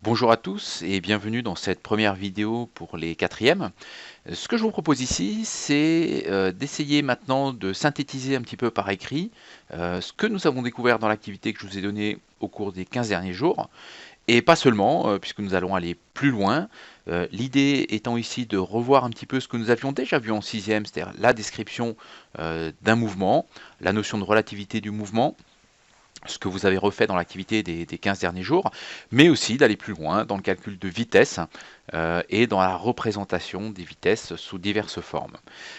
Bonjour à tous et bienvenue dans cette première vidéo pour les quatrièmes. Ce que je vous propose ici, c'est d'essayer maintenant de synthétiser un petit peu par écrit ce que nous avons découvert dans l'activité que je vous ai donnée au cours des 15 derniers jours. Et pas seulement, puisque nous allons aller plus loin. L'idée étant ici de revoir un petit peu ce que nous avions déjà vu en sixième, c'est-à-dire la description d'un mouvement, la notion de relativité du mouvement, ce que vous avez refait dans l'activité des 15 derniers jours, mais aussi d'aller plus loin dans le calcul de vitesse et dans la représentation des vitesses sous diverses formes.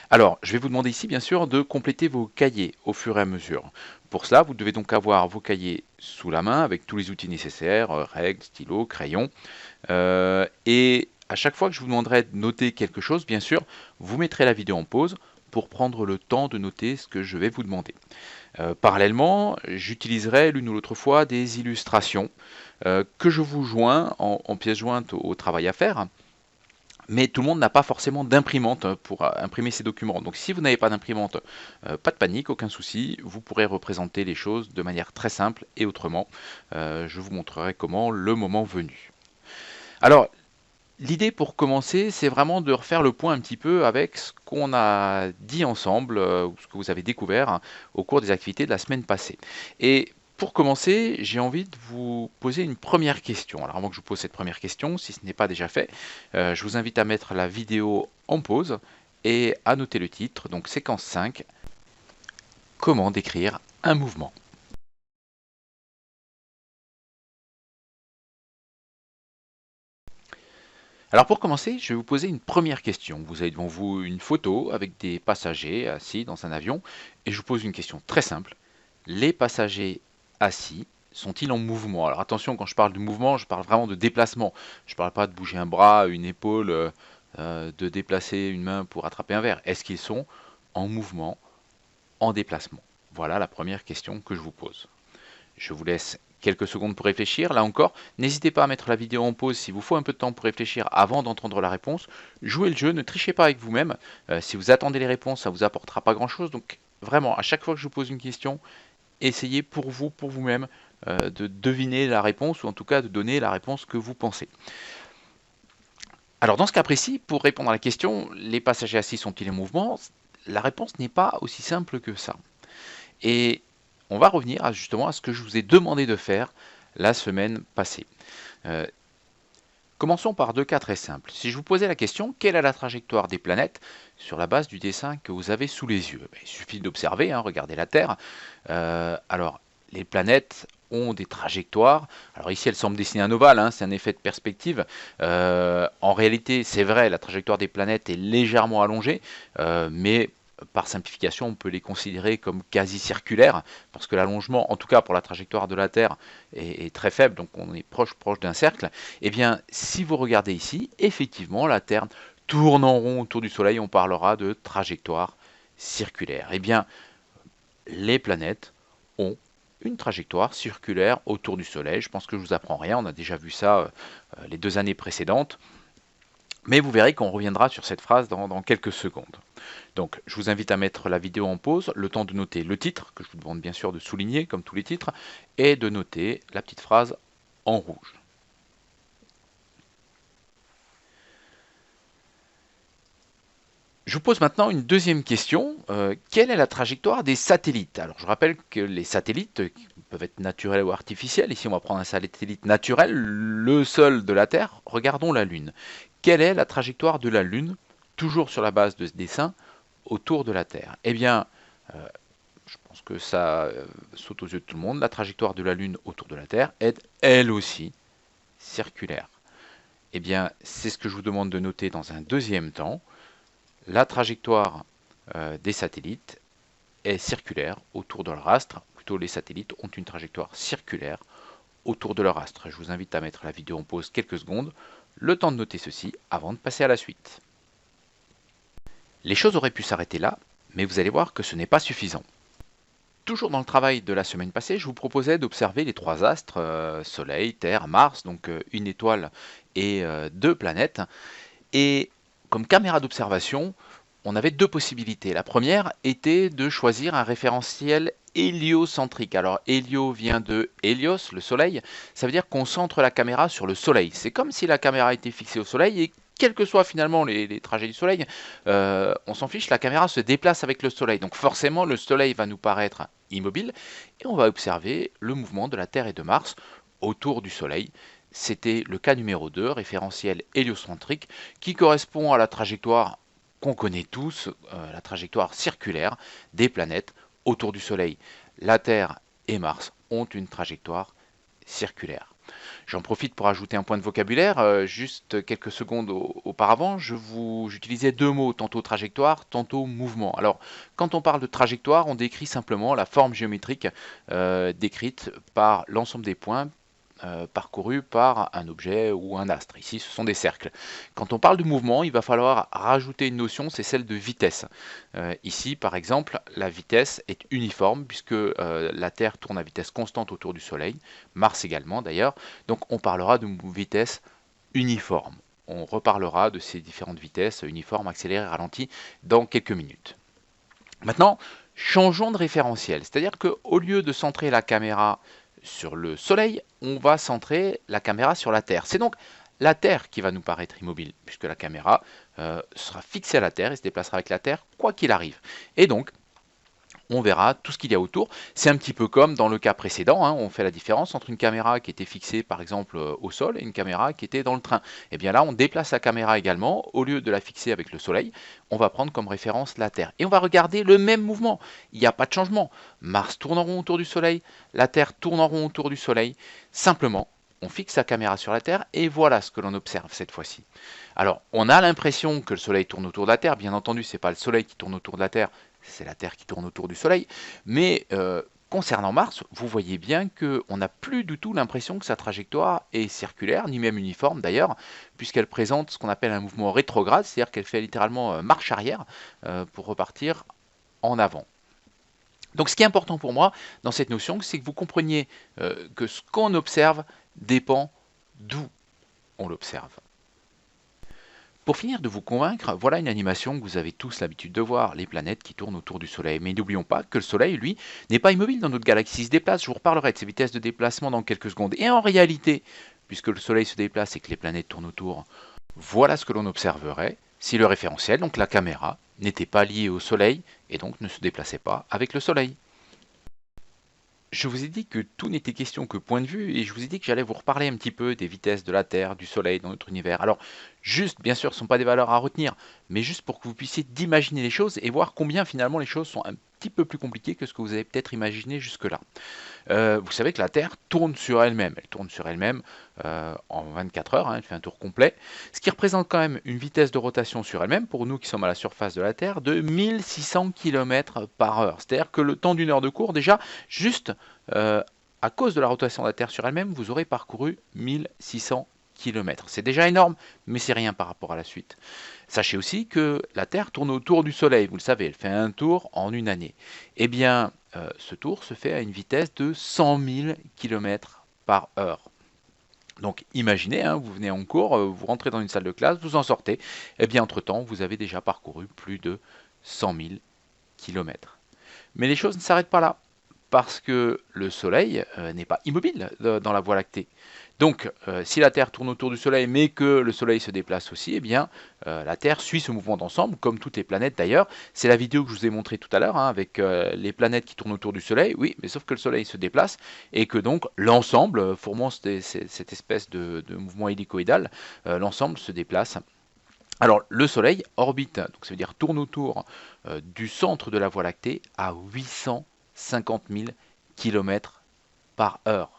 Alors, je vais vous demander ici, bien sûr, de compléter vos cahiers au fur et à mesure. Pour cela, vous devez donc avoir vos cahiers sous la main avec tous les outils nécessaires, règles, stylos, crayons. Et à chaque fois que je vous demanderai de noter quelque chose, bien sûr, vous mettrez la vidéo en pause pour prendre le temps de noter ce que je vais vous demander. Parallèlement, j'utiliserai l'une ou l'autre fois des illustrations que je vous joins en pièces jointes au travail à faire. Mais tout le monde n'a pas forcément d'imprimante pour imprimer ces documents. Donc si vous n'avez pas d'imprimante, pas de panique, aucun souci. Vous pourrez représenter les choses de manière très simple et autrement. Je vous montrerai comment le moment venu. Alors, l'idée pour commencer, c'est vraiment de refaire le point un petit peu avec ce qu'on a dit ensemble, ou ce que vous avez découvert au cours des activités de la semaine passée. Et pour commencer, j'ai envie de vous poser une première question. Alors avant que je vous pose cette première question, si ce n'est pas déjà fait, je vous invite à mettre la vidéo en pause et à noter le titre, donc séquence 5, comment décrire un mouvement. Alors pour commencer, je vais vous poser une première question. Vous avez devant vous une photo avec des passagers assis dans un avion et je vous pose une question très simple. Les passagers assis sont-ils en mouvement? Alors attention, quand je parle de mouvement, je parle vraiment de déplacement. Je ne parle pas de bouger un bras, une épaule, de déplacer une main pour attraper un verre. Est-ce qu'ils sont en mouvement, en déplacement? Voilà la première question que je vous pose. Je vous laisse quelques secondes pour réfléchir. Là encore, n'hésitez pas à mettre la vidéo en pause s'il vous faut un peu de temps pour réfléchir avant d'entendre la réponse. Jouez le jeu, ne trichez pas avec vous-même. Si vous attendez les réponses, ça ne vous apportera pas grand-chose. Donc vraiment, à chaque fois que je vous pose une question, essayez pour vous, pour vous-même, de deviner la réponse ou en tout cas de donner la réponse que vous pensez. Alors dans ce cas précis, pour répondre à la question, les passagers assis sont-ils en mouvement? La réponse n'est pas aussi simple que ça. Et on va revenir justement à ce que je vous ai demandé de faire la semaine passée. Euh, Commençons par deux cas très simples. Si je vous posais la question, quelle est la trajectoire des planètes sur la base du dessin que vous avez sous les yeux? Il suffit d'observer, regardez la Terre. Alors, les planètes ont des trajectoires. Alors ici, elles semblent dessiner un ovale, c'est un effet de perspective. En réalité, c'est vrai, la trajectoire des planètes est légèrement allongée, mais par simplification, on peut les considérer comme quasi circulaires, parce que l'allongement, en tout cas pour la trajectoire de la Terre, est très faible, donc on est proche d'un cercle. Eh bien, si vous regardez ici, effectivement, la Terre tourne en rond autour du Soleil, on parlera de trajectoire circulaire. Eh bien, les planètes ont une trajectoire circulaire autour du Soleil. Je pense que je ne vous apprends rien, on a déjà vu ça les 2 années précédentes. Mais vous verrez qu'on reviendra sur cette phrase dans quelques secondes. Donc je vous invite à mettre la vidéo en pause, le temps de noter le titre, que je vous demande bien sûr de souligner comme tous les titres, et de noter la petite phrase en rouge. Je vous pose maintenant une deuxième question. Quelle est la trajectoire des satellites? Alors je rappelle que les satellites peuvent être naturels ou artificiels. Ici on va prendre un satellite naturel, le seul de la Terre. Regardons la Lune. Quelle est la trajectoire de la Lune, toujours sur la base de ce dessin, autour de la Terre? Eh bien, je pense que ça saute aux yeux de tout le monde. La trajectoire de la Lune autour de la Terre est elle aussi circulaire. Eh bien, c'est ce que je vous demande de noter dans un deuxième temps. La trajectoire des satellites est circulaire autour de leur astre. Plutôt, les satellites ont une trajectoire circulaire autour de leur astre. Je vous invite à mettre la vidéo en pause quelques secondes, le temps de noter ceci avant de passer à la suite. Les choses auraient pu s'arrêter là, mais vous allez voir que ce n'est pas suffisant. Toujours dans le travail de la semaine passée, je vous proposais d'observer les trois astres, Soleil, Terre, Mars, donc une étoile et deux planètes. Et comme caméra d'observation, on avait deux possibilités. La première était de choisir un référentiel héliocentrique. Alors hélio vient de hélios, le soleil, ça veut dire qu'on centre la caméra sur le soleil. C'est comme si la caméra était fixée au soleil et quels que soient finalement les trajets du soleil, on s'en fiche, la caméra se déplace avec le soleil. Donc forcément le soleil va nous paraître immobile et on va observer le mouvement de la Terre et de Mars autour du soleil. C'était le cas numéro 2, référentiel héliocentrique, qui correspond à la trajectoire qu'on connaît tous, la trajectoire circulaire des planètes autour du Soleil. La Terre et Mars ont une trajectoire circulaire. J'en profite pour ajouter un point de vocabulaire. Juste quelques secondes auparavant, j'utilisais deux mots, tantôt trajectoire, tantôt mouvement. Alors, quand on parle de trajectoire, on décrit simplement la forme géométrique décrite par l'ensemble des points parcouru par un objet ou un astre. Ici, ce sont des cercles. Quand on parle de mouvement, il va falloir rajouter une notion, c'est celle de vitesse. Ici, par exemple, la vitesse est uniforme puisque la Terre tourne à vitesse constante autour du Soleil, Mars également d'ailleurs, donc on parlera de vitesse uniforme. On reparlera de ces différentes vitesses, uniformes, accélérées, ralenties, dans quelques minutes. Maintenant, changeons de référentiel, c'est-à-dire qu'au lieu de centrer la caméra sur le Soleil, on va centrer la caméra sur la Terre. C'est donc la Terre qui va nous paraître immobile, puisque la caméra sera fixée à la Terre et se déplacera avec la Terre, quoi qu'il arrive. Et donc, on verra tout ce qu'il y a autour. C'est un petit peu comme dans le cas précédent, hein, on fait la différence entre une caméra qui était fixée par exemple au sol et une caméra qui était dans le train. Et bien là, on déplace la caméra également, au lieu de la fixer avec le soleil, on va prendre comme référence la Terre. Et on va regarder le même mouvement, il n'y a pas de changement. Mars tourne en rond autour du soleil, la Terre tourne en rond autour du soleil, simplement, on fixe la caméra sur la Terre et voilà ce que l'on observe cette fois-ci. Alors, on a l'impression que le Soleil tourne autour de la Terre. Bien entendu, ce n'est pas le Soleil qui tourne autour de la Terre, c'est la Terre qui tourne autour du Soleil. Mais concernant Mars, vous voyez bien qu'on n'a plus du tout l'impression que sa trajectoire est circulaire, ni même uniforme d'ailleurs, puisqu'elle présente ce qu'on appelle un mouvement rétrograde, c'est-à-dire qu'elle fait littéralement marche arrière pour repartir en avant. Donc ce qui est important pour moi dans cette notion, c'est que vous compreniez que ce qu'on observe dépend d'où on l'observe. Pour finir de vous convaincre, voilà une animation que vous avez tous l'habitude de voir, les planètes qui tournent autour du Soleil. Mais n'oublions pas que le Soleil, lui, n'est pas immobile dans notre galaxie, il se déplace. Je vous reparlerai de ses vitesses de déplacement dans quelques secondes. Et en réalité, puisque le Soleil se déplace et que les planètes tournent autour, voilà ce que l'on observerait si le référentiel, donc la caméra, n'était pas lié au Soleil et donc ne se déplaçait pas avec le Soleil. Je vous ai dit que tout n'était question que point de vue et je vous ai dit que j'allais vous reparler un petit peu des vitesses de la Terre, du Soleil dans notre univers. Alors, juste, bien sûr, ce ne sont pas des valeurs à retenir, mais juste pour que vous puissiez d'imaginer les choses et voir combien finalement les choses sont un petit peu plus compliquées que ce que vous avez peut-être imaginé jusque-là. Vous savez que la Terre tourne sur elle-même. Elle tourne sur elle-même en 24 heures, hein, elle fait un tour complet, ce qui représente quand même une vitesse de rotation sur elle-même, pour nous qui sommes à la surface de la Terre, de 1600 km par heure. C'est-à-dire que le temps d'une heure de cours, déjà, juste à cause de la rotation de la Terre sur elle-même, vous aurez parcouru 1600 km. C'est déjà énorme, mais c'est rien par rapport à la suite. Sachez aussi que la Terre tourne autour du Soleil, vous le savez, elle fait un tour en une année. Eh bien, ce tour se fait à une vitesse de 100 000 km par heure. Donc imaginez, hein, vous venez en cours, vous rentrez dans une salle de classe, vous en sortez, et bien entre-temps, vous avez déjà parcouru plus de 100 000 km. Mais les choses ne s'arrêtent pas là, parce que le Soleil n'est pas immobile dans la Voie lactée. Donc, si la Terre tourne autour du Soleil, mais que le Soleil se déplace aussi, eh bien, la Terre suit ce mouvement d'ensemble, comme toutes les planètes d'ailleurs. C'est la vidéo que je vous ai montrée tout à l'heure, hein, avec les planètes qui tournent autour du Soleil, oui, mais sauf que le Soleil se déplace, et que donc l'ensemble, formant cette espèce de mouvement hélicoïdal, l'ensemble se déplace. Alors, le Soleil orbite, donc ça veut dire tourne autour du centre de la Voie lactée à 850 000 km par heure.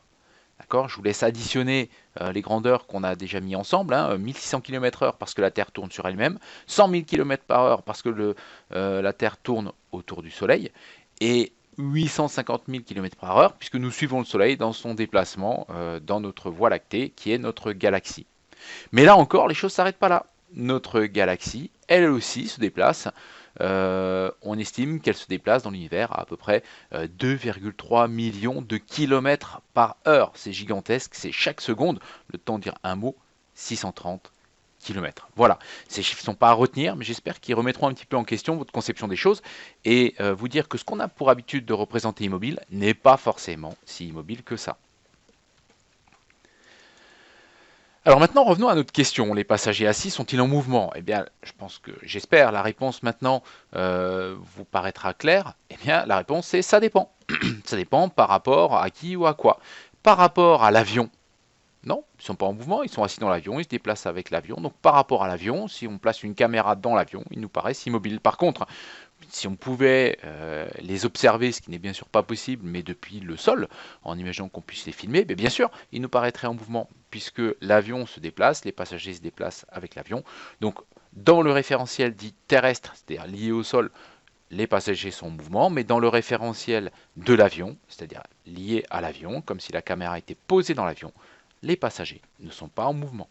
D'accord, je vous laisse additionner les grandeurs qu'on a déjà mis ensemble, hein, 1600 km/h parce que la Terre tourne sur elle-même, 100 000 km/h parce que la Terre tourne autour du Soleil, et 850 000 km/h puisque nous suivons le Soleil dans son déplacement dans notre Voie lactée qui est notre galaxie. Mais là encore, les choses ne s'arrêtent pas là. Notre galaxie, elle aussi, se déplace. On estime qu'elle se déplace dans l'univers à peu près 2,3 millions de kilomètres par heure. C'est gigantesque, c'est chaque seconde, le temps de dire un mot, 630 km. Voilà, ces chiffres ne sont pas à retenir, mais j'espère qu'ils remettront un petit peu en question votre conception des choses et vous dire que ce qu'on a pour habitude de représenter immobile n'est pas forcément si immobile que ça. Alors maintenant, revenons à notre question. Les passagers assis sont-ils en mouvement? Eh bien, j'espère, la réponse maintenant vous paraîtra claire. Eh bien, la réponse c'est ça dépend. Ça dépend par rapport à qui ou à quoi. Par rapport à l'avion, non, ils ne sont pas en mouvement, ils sont assis dans l'avion, ils se déplacent avec l'avion. Donc par rapport à l'avion, si on place une caméra dans l'avion, ils nous paraissent immobiles. Par contre, si on pouvait les observer, ce qui n'est bien sûr pas possible, mais depuis le sol, en imaginant qu'on puisse les filmer, bien sûr, ils nous paraîtraient en mouvement, puisque l'avion se déplace, les passagers se déplacent avec l'avion. Donc dans le référentiel dit terrestre, c'est-à-dire lié au sol, les passagers sont en mouvement, mais dans le référentiel de l'avion, c'est-à-dire lié à l'avion, comme si la caméra était posée dans l'avion, les passagers ne sont pas en mouvement.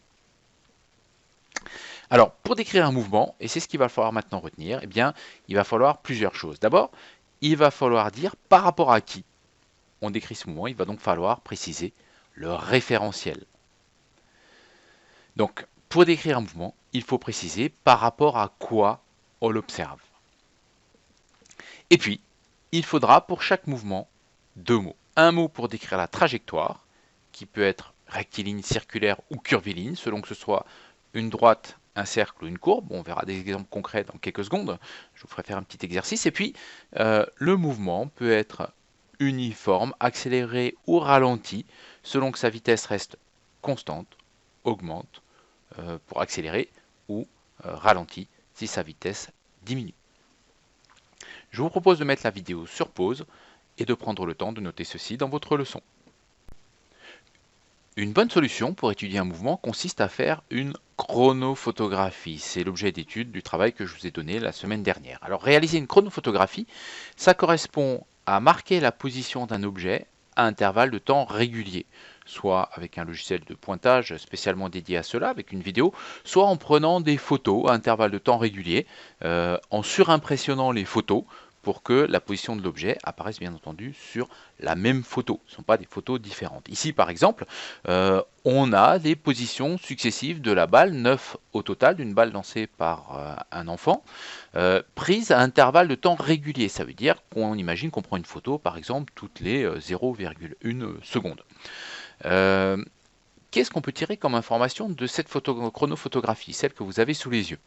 Alors, pour décrire un mouvement, et c'est ce qu'il va falloir maintenant retenir, eh bien, il va falloir plusieurs choses. D'abord, il va falloir dire par rapport à qui on décrit ce mouvement. Il va donc falloir préciser le référentiel. Donc, pour décrire un mouvement, il faut préciser par rapport à quoi on l'observe. Et puis, il faudra pour chaque mouvement deux mots. Un mot pour décrire la trajectoire, qui peut être rectiligne, circulaire ou curviligne, selon que ce soit une droite, un cercle ou une courbe. On verra des exemples concrets dans quelques secondes. Je vous ferai faire un petit exercice. Et puis, le mouvement peut être uniforme, accéléré ou ralenti, selon que sa vitesse reste constante, augmente pour accélérer ou ralentit si sa vitesse diminue. Je vous propose de mettre la vidéo sur pause et de prendre le temps de noter ceci dans votre leçon. Une bonne solution pour étudier un mouvement consiste à faire une chronophotographie. C'est l'objet d'étude du travail que je vous ai donné la semaine dernière. Alors réaliser une chronophotographie, ça correspond à marquer la position d'un objet à intervalles de temps réguliers, soit avec un logiciel de pointage spécialement dédié à cela, avec une vidéo, soit en prenant des photos à intervalles de temps réguliers, en surimpressionnant les photos pour que la position de l'objet apparaisse bien entendu sur la même photo. Ce ne sont pas des photos différentes. Ici par exemple, on a des positions successives de la balle, 9 au total, d'une balle lancée par un enfant, prise à intervalles de temps réguliers. Ça veut dire qu'on imagine qu'on prend une photo par exemple toutes les 0,1 secondes. Qu'est-ce qu'on peut tirer comme information de cette chronophotographie, celle que vous avez sous les yeux?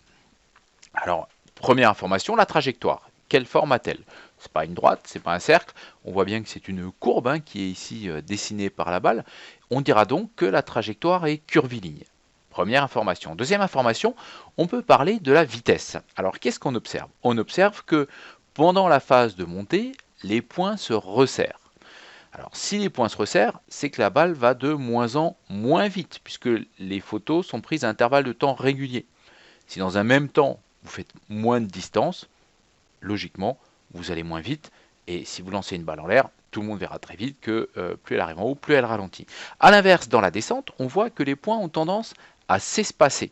Alors, première information, la trajectoire. Quelle forme a-t-elle? Ce n'est pas une droite, ce n'est pas un cercle. On voit bien que c'est une courbe qui est ici dessinée par la balle. On dira donc que la trajectoire est curviligne. Première information. Deuxième information, on peut parler de la vitesse. Alors, qu'est-ce qu'on observe? On observe que pendant la phase de montée, les points se resserrent. Alors, si les points se resserrent, c'est que la balle va de moins en moins vite, puisque les photos sont prises à intervalles de temps réguliers. Si dans un même temps, vous faites moins de distance, logiquement, vous allez moins vite. Et si vous lancez une balle en l'air, tout le monde verra très vite que plus elle arrive en haut, plus elle ralentit. A l'inverse, dans la descente, on voit que les points ont tendance à s'espacer.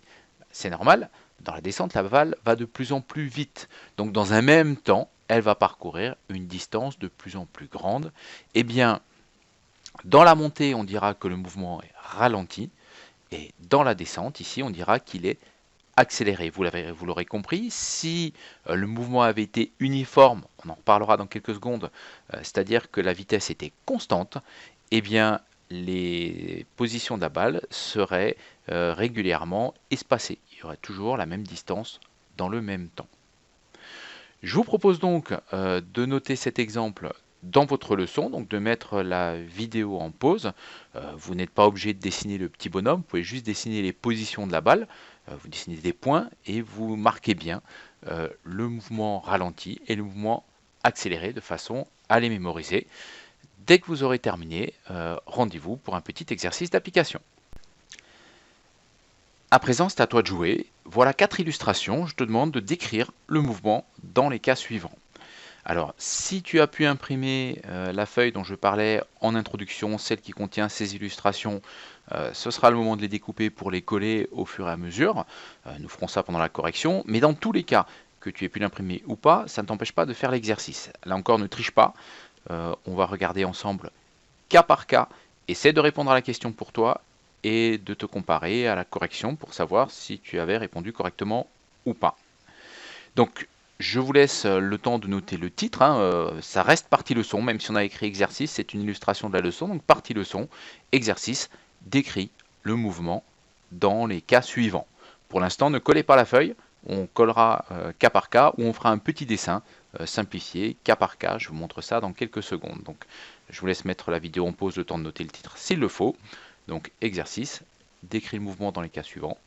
C'est normal, dans la descente, la balle va de plus en plus vite. Donc dans un même temps, elle va parcourir une distance de plus en plus grande. Eh bien, dans la montée, on dira que le mouvement est ralenti. Et dans la descente, ici, on dira qu'il est accéléré. Vous l'aurez compris, si le mouvement avait été uniforme, on en reparlera dans quelques secondes, c'est-à-dire que la vitesse était constante, eh bien les positions de la balle seraient régulièrement espacées. Il y aurait toujours la même distance dans le même temps. Je vous propose donc de noter cet exemple dans votre leçon, donc de mettre la vidéo en pause. Vous n'êtes pas obligé de dessiner le petit bonhomme, vous pouvez juste dessiner les positions de la balle. Vous dessinez des points et vous marquez bien le mouvement ralenti et le mouvement accéléré de façon à les mémoriser. Dès que vous aurez terminé, rendez-vous pour un petit exercice d'application. À présent, c'est à toi de jouer. Voilà 4 illustrations. Je te demande de décrire le mouvement dans les cas suivants. Alors, si tu as pu imprimer la feuille dont je parlais en introduction, celle qui contient ces illustrations, ce sera le moment de les découper pour les coller au fur et à mesure. Nous ferons ça pendant la correction. Mais dans tous les cas, que tu aies pu l'imprimer ou pas, ça ne t'empêche pas de faire l'exercice. Là encore, ne triche pas. On va regarder ensemble cas par cas. Essaie de répondre à la question pour toi et de te comparer à la correction pour savoir si tu avais répondu correctement ou pas. Donc, je vous laisse le temps de noter le titre, hein, ça reste partie leçon, même si on a écrit exercice, c'est une illustration de la leçon, donc partie leçon, exercice, décrit le mouvement dans les cas suivants. Pour l'instant, ne collez pas la feuille, on collera cas par cas, ou on fera un petit dessin simplifié, cas par cas, je vous montre ça dans quelques secondes. Donc, je vous laisse mettre la vidéo en pause, le temps de noter le titre s'il le faut. Donc, exercice, décrit le mouvement dans les cas suivants.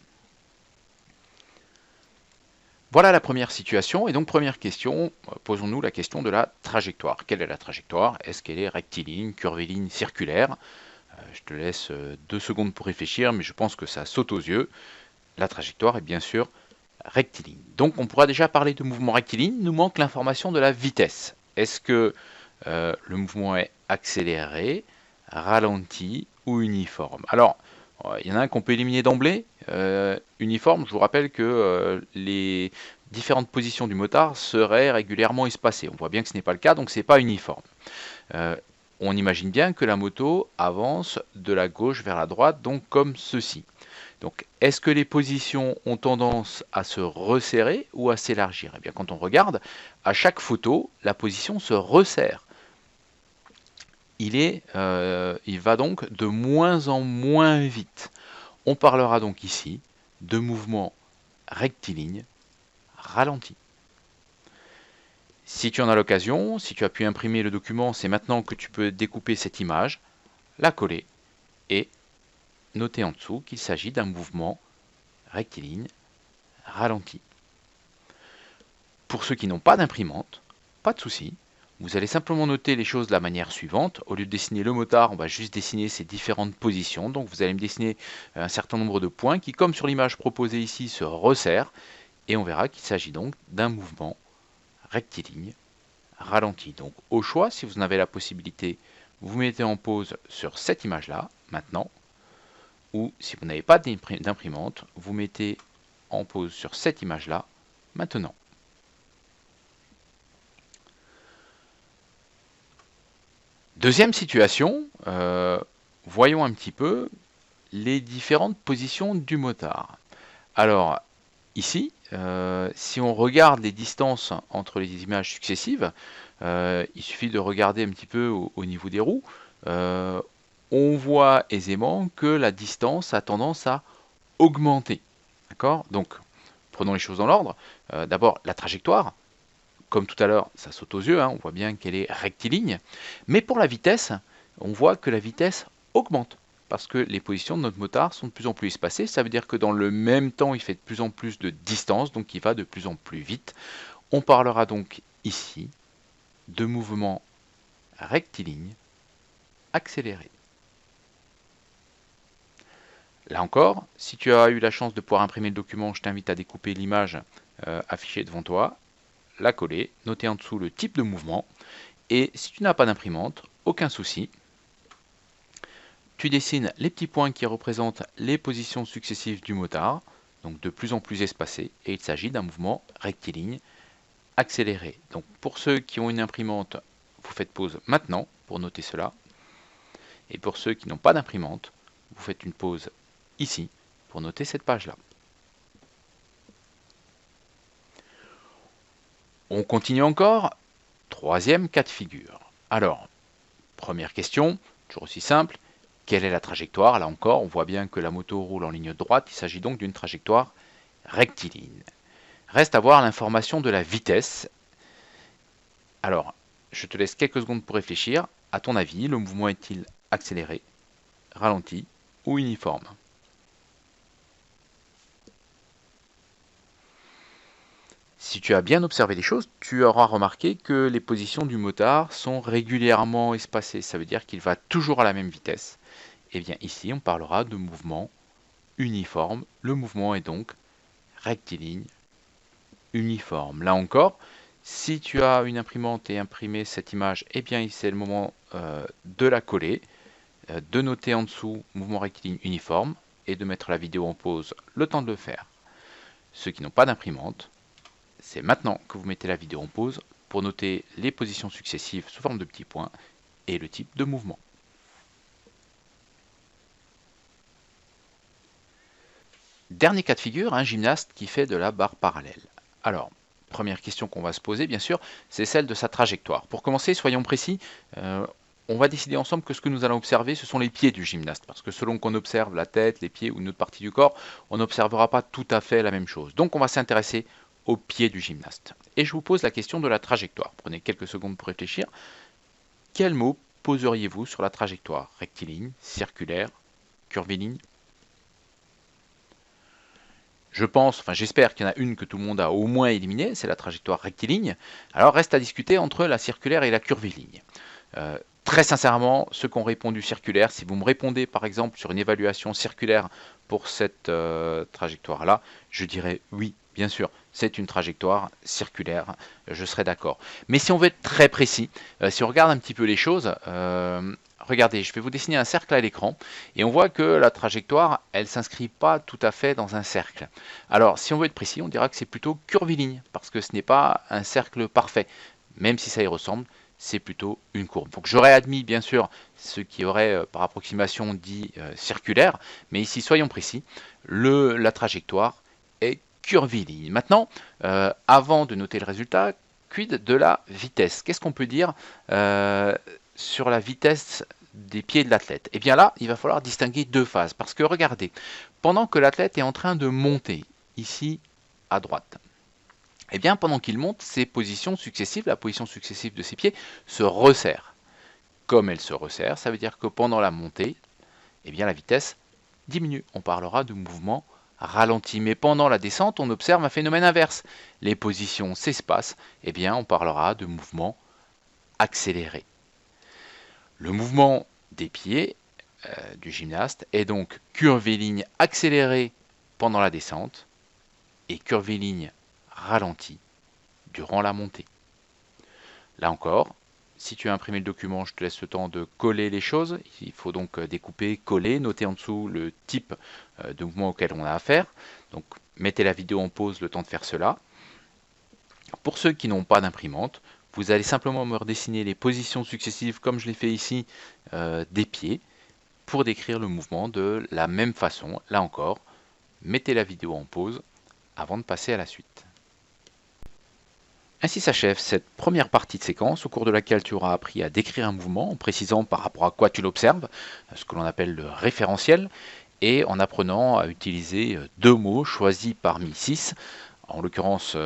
Voilà la première situation, et donc première question, posons-nous la question de la trajectoire. Quelle est la trajectoire? Est-ce qu'elle est rectiligne, curviligne, circulaire? Je te laisse 2 secondes pour réfléchir, mais je pense que ça saute aux yeux. La trajectoire est bien sûr rectiligne. Donc on pourra déjà parler de mouvement rectiligne, il nous manque l'information de la vitesse. Est-ce que le mouvement est accéléré, ralenti ou uniforme? Alors, il y en a un qu'on peut éliminer d'emblée, uniforme. Je vous rappelle que les différentes positions du motard seraient régulièrement espacées. On voit bien que ce n'est pas le cas, donc ce n'est pas uniforme. On imagine bien que la moto avance de la gauche vers la droite, donc comme ceci. Donc, est-ce que les positions ont tendance à se resserrer ou à s'élargir? Eh bien, quand on regarde, à chaque photo, la position se resserre. Il va donc de moins en moins vite. On parlera donc ici de mouvement rectiligne ralenti. Si tu en as l'occasion, si tu as pu imprimer le document, c'est maintenant que tu peux découper cette image, la coller et noter en dessous qu'il s'agit d'un mouvement rectiligne ralenti. Pour ceux qui n'ont pas d'imprimante, pas de souci. Vous allez simplement noter les choses de la manière suivante. Au lieu de dessiner le motard, on va juste dessiner ses différentes positions. Donc vous allez me dessiner un certain nombre de points qui, comme sur l'image proposée ici, se resserrent. Et on verra qu'il s'agit donc d'un mouvement rectiligne ralenti. Donc au choix, si vous en avez la possibilité, vous mettez en pause sur cette image-là, maintenant. Ou si vous n'avez pas d'imprimante, vous mettez en pause sur cette image-là, maintenant. Deuxième situation, voyons un petit peu les différentes positions du motard. Alors, ici, si on regarde les distances entre les images successives, il suffit de regarder un petit peu au niveau des roues, on voit aisément que la distance a tendance à augmenter. D'accord? Donc, prenons les choses dans l'ordre. D'abord, la trajectoire. Comme tout à l'heure, ça saute aux yeux, hein, on voit bien qu'elle est rectiligne. Mais pour la vitesse, on voit que la vitesse augmente. Parce que les positions de notre motard sont de plus en plus espacées. Ça veut dire que dans le même temps, il fait de plus en plus de distance, donc il va de plus en plus vite. On parlera donc ici de mouvement rectiligne accéléré. Là encore, si tu as eu la chance de pouvoir imprimer le document, je t'invite à découper l'image affichée devant toi, la coller, noter en dessous le type de mouvement, et si tu n'as pas d'imprimante, aucun souci, tu dessines les petits points qui représentent les positions successives du motard, donc de plus en plus espacées, et il s'agit d'un mouvement rectiligne accéléré. Donc pour ceux qui ont une imprimante, vous faites pause maintenant pour noter cela, et pour ceux qui n'ont pas d'imprimante, vous faites une pause ici pour noter cette page-là. On continue encore. Troisième cas de figure. Alors, première question, toujours aussi simple. Quelle est la trajectoire? Là encore, on voit bien que la moto roule en ligne droite. Il s'agit donc d'une trajectoire rectiligne. Reste à voir l'information de la vitesse. Alors, je te laisse quelques secondes pour réfléchir. À ton avis, le mouvement est-il accéléré, ralenti ou uniforme? Si tu as bien observé les choses, tu auras remarqué que les positions du motard sont régulièrement espacées. Ça veut dire qu'il va toujours à la même vitesse. Et bien ici, on parlera de mouvement uniforme. Le mouvement est donc rectiligne uniforme. Là encore, si tu as une imprimante et imprimé cette image, eh bien c'est le moment de la coller, de noter en dessous mouvement rectiligne uniforme et de mettre la vidéo en pause le temps de le faire. Ceux qui n'ont pas d'imprimante, c'est maintenant que vous mettez la vidéo en pause pour noter les positions successives sous forme de petits points et le type de mouvement. dernier cas de figure, un gymnaste qui fait de la barre parallèle. Alors, première question qu'on va se poser, bien sûr, c'est celle de sa trajectoire. Pour commencer, soyons précis, on va décider ensemble que ce que nous allons observer, ce sont les pieds du gymnaste. Parce que selon qu'on observe la tête, les pieds ou une autre partie du corps, on n'observera pas tout à fait la même chose. Donc on va s'intéresser aux pieds du gymnaste. Et je vous pose la question de la trajectoire. Prenez quelques secondes pour réfléchir. Quel mot poseriez-vous sur la trajectoire? Rectiligne, circulaire, curviligne? Je pense, enfin j'espère qu'il y en a une que tout le monde a au moins éliminée, c'est la trajectoire rectiligne. Alors reste à discuter entre la circulaire et la curviligne. Très sincèrement, ceux qui ont répondu circulaire, si vous me répondez par exemple sur une évaluation circulaire pour cette trajectoire-là, je dirais oui, bien sûr, c'est une trajectoire circulaire, je serai d'accord. Mais si on veut être très précis, si on regarde un petit peu les choses, regardez, je vais vous dessiner un cercle à l'écran et on voit que la trajectoire, elle ne s'inscrit pas tout à fait dans un cercle. Alors, si on veut être précis, on dira que c'est plutôt curviligne parce que ce n'est pas un cercle parfait. Même si ça y ressemble, c'est plutôt une courbe. Donc j'aurais admis, bien sûr, ce qui aurait par approximation dit circulaire, mais ici, soyons précis, la trajectoire est curviligne. Maintenant, avant de noter le résultat, quid de la vitesse? Qu'est-ce qu'on peut dire sur la vitesse des pieds de l'athlète? Eh bien là, il va falloir distinguer deux phases, parce que regardez, pendant que l'athlète est en train de monter, ici à droite, eh bien pendant qu'il monte, ses positions successives, la position successive de ses pieds, se resserre. Comme elle se resserre, ça veut dire que pendant la montée, eh bien la vitesse diminue. On parlera de mouvement ralenti. Mais pendant la descente, on observe un phénomène inverse. Les positions s'espacent, eh bien on parlera de mouvement accéléré. Le mouvement des pieds du gymnaste est donc curviligne accélérée pendant la descente et curviligne ralentie durant la montée. Là encore, si tu as imprimé le document, je te laisse le temps de coller les choses. Il faut donc découper, coller, noter en dessous le type de mouvement auquel on a affaire. Donc mettez la vidéo en pause le temps de faire cela. Pour ceux qui n'ont pas d'imprimante, vous allez simplement me redessiner les positions successives, comme je l'ai fait ici, des pieds, pour décrire le mouvement de la même façon. Là encore, mettez la vidéo en pause avant de passer à la suite. Ainsi s'achève cette première partie de séquence au cours de laquelle tu auras appris à décrire un mouvement en précisant par rapport à quoi tu l'observes, ce que l'on appelle le référentiel, et en apprenant à utiliser deux mots choisis parmi 6, en l'occurrence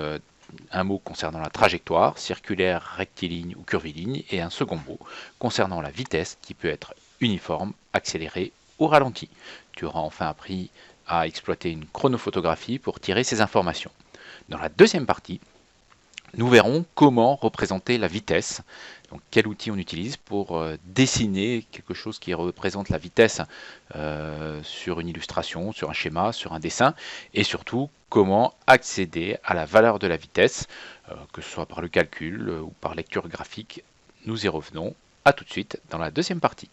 un mot concernant la trajectoire, circulaire, rectiligne ou curviligne, et un second mot concernant la vitesse qui peut être uniforme, accélérée ou ralentie. Tu auras enfin appris à exploiter une chronophotographie pour tirer ces informations. Dans la deuxième partie, nous verrons comment représenter la vitesse, donc quel outil on utilise pour dessiner quelque chose qui représente la vitesse sur une illustration, sur un schéma, sur un dessin, et surtout comment accéder à la valeur de la vitesse, que ce soit par le calcul ou par lecture graphique. Nous y revenons. À tout de suite dans la deuxième partie.